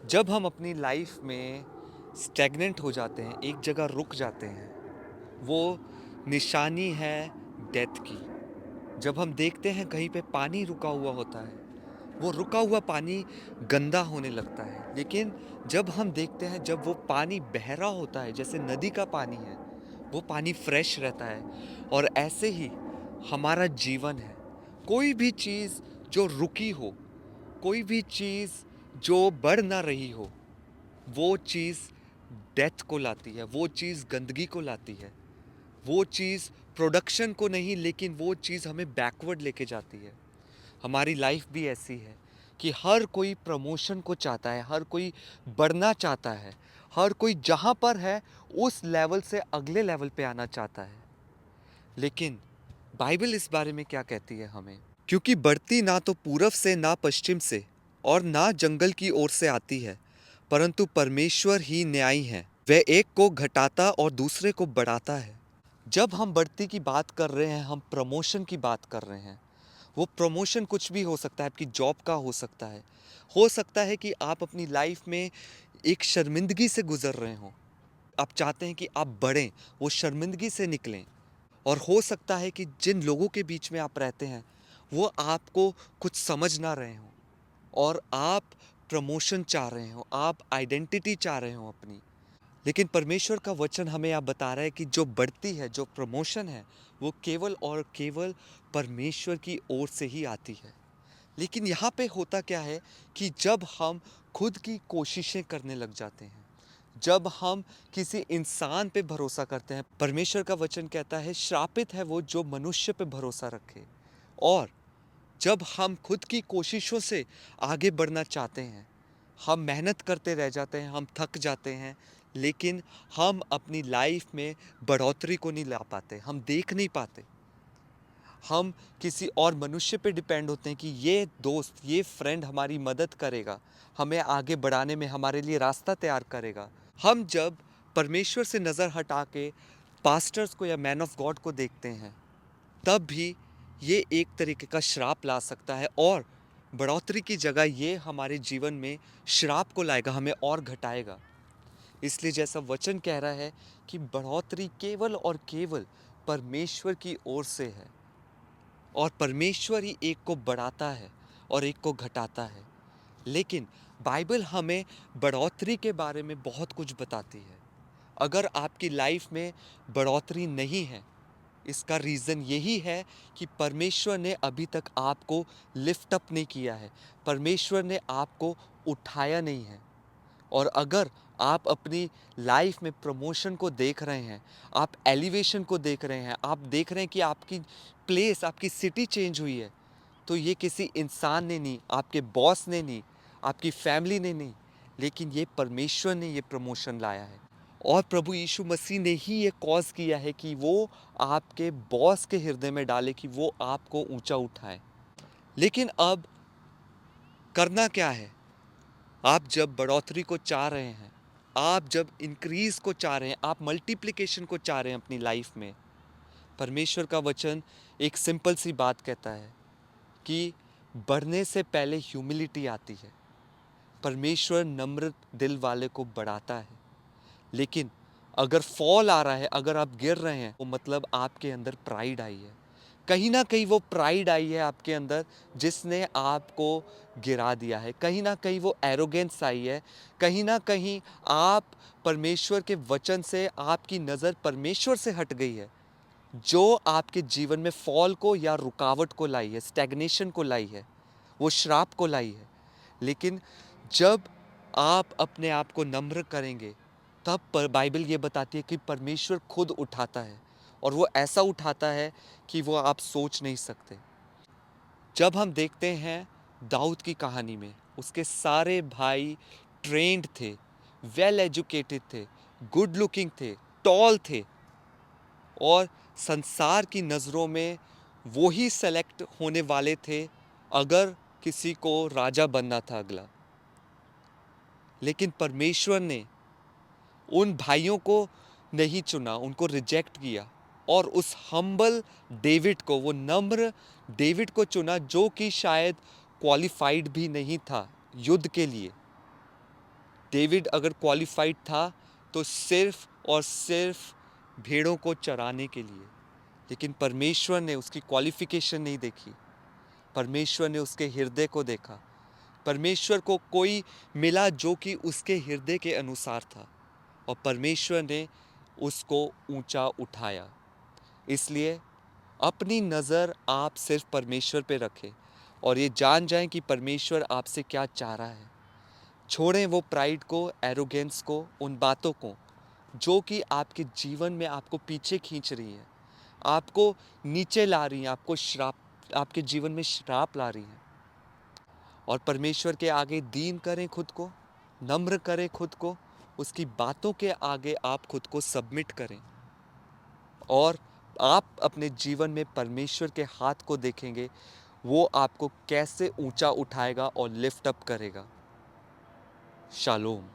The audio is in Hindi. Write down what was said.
जब हम अपनी लाइफ में स्टैग्नेंट हो जाते हैं, एक जगह रुक जाते हैं, वो निशानी है डेथ की। जब हम देखते हैं कहीं पे पानी रुका हुआ होता है, वो रुका हुआ पानी गंदा होने लगता है। लेकिन जब हम देखते हैं, जब वो पानी बह रहा होता है, जैसे नदी का पानी है, वो पानी फ्रेश रहता है। और ऐसे ही हमारा जीवन है। कोई भी चीज़ जो रुकी हो, कोई भी चीज़ जो बढ़ ना रही हो, वो चीज़ डेथ को लाती है, वो चीज़ गंदगी को लाती है, वो चीज़ प्रोडक्शन को नहीं, लेकिन वो चीज़ हमें बैकवर्ड लेके जाती है। हमारी लाइफ भी ऐसी है कि हर कोई प्रमोशन को चाहता है, हर कोई बढ़ना चाहता है, हर कोई जहाँ पर है उस लेवल से अगले लेवल पे आना चाहता है। लेकिन बाइबल इस बारे में क्या कहती है हमें? क्योंकि बढ़ती ना तो पूरब से ना पश्चिम से और ना जंगल की ओर से आती है, परंतु परमेश्वर ही न्यायी है। वह एक को घटाता और दूसरे को बढ़ाता है। जब हम बढ़ती की बात कर रहे हैं, हम प्रमोशन की बात कर रहे हैं। वो प्रमोशन कुछ भी हो सकता है, आपकी जॉब का हो सकता है कि आप अपनी लाइफ में एक शर्मिंदगी से गुजर रहे हो। आप चाहते हैं कि आप बढ़ें, वो शर्मिंदगी से निकलें। और हो सकता है कि जिन लोगों के बीच में आप रहते हैं, वो आपको कुछ समझ ना रहे हों और आप प्रमोशन चाह रहे हो, आप आइडेंटिटी चाह रहे हो अपनी। लेकिन परमेश्वर का वचन हमें आप बता रहा है कि जो बढ़ती है, जो प्रमोशन है, वो केवल और केवल परमेश्वर की ओर से ही आती है। लेकिन यहाँ पे होता क्या है कि जब हम खुद की कोशिशें करने लग जाते हैं, जब हम किसी इंसान पे भरोसा करते हैं, परमेश्वर का वचन कहता है श्रापित है वो जो मनुष्य पे भरोसा रखे। और जब हम खुद की कोशिशों से आगे बढ़ना चाहते हैं, हम मेहनत करते रह जाते हैं, हम थक जाते हैं, लेकिन हम अपनी लाइफ में बढ़ोतरी को नहीं ला पाते, हम देख नहीं पाते। हम किसी और मनुष्य पे डिपेंड होते हैं कि ये दोस्त, ये फ्रेंड हमारी मदद करेगा, हमें आगे बढ़ाने में हमारे लिए रास्ता तैयार करेगा। हम जब परमेश्वर से नज़र हटा के पास्टर्स को या मैन ऑफ गॉड को देखते हैं, तब भी ये एक तरीके का श्राप ला सकता है और बढ़ोतरी की जगह ये हमारे जीवन में श्राप को लाएगा, हमें और घटाएगा। इसलिए जैसा वचन कह रहा है कि बढ़ोतरी केवल और केवल परमेश्वर की ओर से है और परमेश्वर ही एक को बढ़ाता है और एक को घटाता है। लेकिन बाइबल हमें बढ़ोतरी के बारे में बहुत कुछ बताती है। अगर आपकी लाइफ में बढ़ोतरी नहीं है, इसका रीज़न यही है कि परमेश्वर ने अभी तक आपको लिफ्ट अप नहीं किया है, परमेश्वर ने आपको उठाया नहीं है। और अगर आप अपनी लाइफ में प्रमोशन को देख रहे हैं, आप एलिवेशन को देख रहे हैं, आप देख रहे हैं कि आपकी प्लेस, आपकी सिटी चेंज हुई है, तो ये किसी इंसान ने नहीं, आपके बॉस ने नहीं, आपकी फैमिली ने नहीं, लेकिन ये परमेश्वर ने ये प्रमोशन लाया है। और प्रभु यीशु मसीह ने ही ये कॉज़ किया है कि वो आपके बॉस के हृदय में डाले कि वो आपको ऊंचा उठाए। लेकिन अब करना क्या है? आप जब बढ़ोतरी को चाह रहे हैं, आप जब इंक्रीज को चाह रहे हैं, आप मल्टीप्लिकेशन को चाह रहे हैं अपनी लाइफ में, परमेश्वर का वचन एक सिंपल सी बात कहता है कि बढ़ने से पहले ह्यूमिलिटी आती है। परमेश्वर नम्र दिल वाले को बढ़ाता है। लेकिन अगर फॉल आ रहा है, अगर आप गिर रहे हैं, तो मतलब आपके अंदर प्राइड आई है। कहीं ना कहीं वो प्राइड आई है आपके अंदर, जिसने आपको गिरा दिया है। कहीं ना कहीं वो एरोगेंस आई है। कहीं ना कहीं आप परमेश्वर के वचन से, आपकी नज़र परमेश्वर से हट गई है, जो आपके जीवन में फॉल को या रुकावट को लाई है, स्टैग्नेशन को लाई है, वो श्राप को लाई है। लेकिन जब आप अपने आप को नम्र करेंगे, तब पर बाइबल ये बताती है कि परमेश्वर खुद उठाता है और वो ऐसा उठाता है कि वो आप सोच नहीं सकते। जब हम देखते हैं दाऊद की कहानी में, उसके सारे भाई ट्रेंड थे, वेल एजुकेटेड थे, गुड लुकिंग थे, टॉल थे और संसार की नज़रों में वो ही सेलेक्ट होने वाले थे अगर किसी को राजा बनना था अगला। लेकिन परमेश्वर ने उन भाइयों को नहीं चुना, उनको रिजेक्ट किया और उस हम्बल डेविड को, वो नम्र डेविड को चुना, जो कि शायद क्वालिफाइड भी नहीं था युद्ध के लिए। डेविड अगर क्वालिफाइड था तो सिर्फ और सिर्फ भेड़ों को चराने के लिए, लेकिन परमेश्वर ने उसकी क्वालिफिकेशन नहीं देखी। परमेश्वर ने उसके हृदय को देखा। परमेश्वर को कोई मिला जो कि उसके हृदय के अनुसार था, और परमेश्वर ने उसको ऊंचा उठाया। इसलिए अपनी नज़र आप सिर्फ परमेश्वर पे रखें और ये जान जाएं कि परमेश्वर आपसे क्या चाह रहा है। छोड़ें वो प्राइड को, एरोगेंस को, उन बातों को जो कि आपके जीवन में आपको पीछे खींच रही हैं, आपको नीचे ला रही हैं, आपको श्राप, आपके जीवन में श्राप ला रही हैं। और परमेश्वर के आगे दीन करें खुद को, नम्र करें खुद को, उसकी बातों के आगे आप खुद को सबमिट करें, और आप अपने जीवन में परमेश्वर के हाथ को देखेंगे, वो आपको कैसे ऊंचा उठाएगा और लिफ्ट अप करेगा। शालोम।